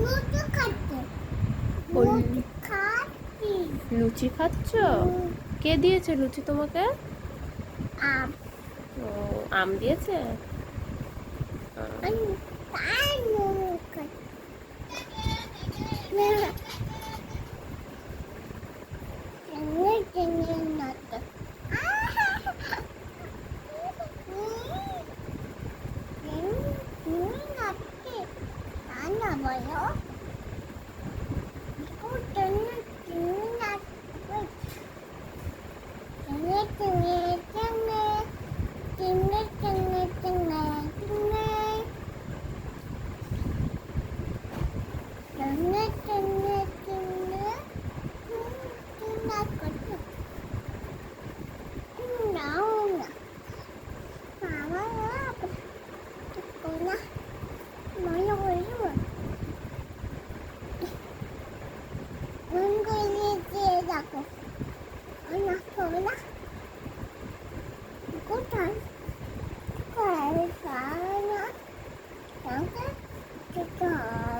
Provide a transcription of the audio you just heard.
লুচি খাচ্ছে। লুচি খাচ্ছি। লুচি খাচ্ছ? কে দিয়েছে লুচি তোমাকে? আম। ও, আম দিয়েছে? আমি তাই খাচ্ছি। টেনে টেনে নাচে। নাচছে তা না বলো। টেনে টেনে নাচবে। টেনে টেনে টেনে টেনে টেনে টেনে টেনে টেনে টেনে টেনে নাচ করছে। নাও না মামা না মনে করবো মন করে দিয়ে দেখো না হবে না কোথায় কোথায় না কোথায়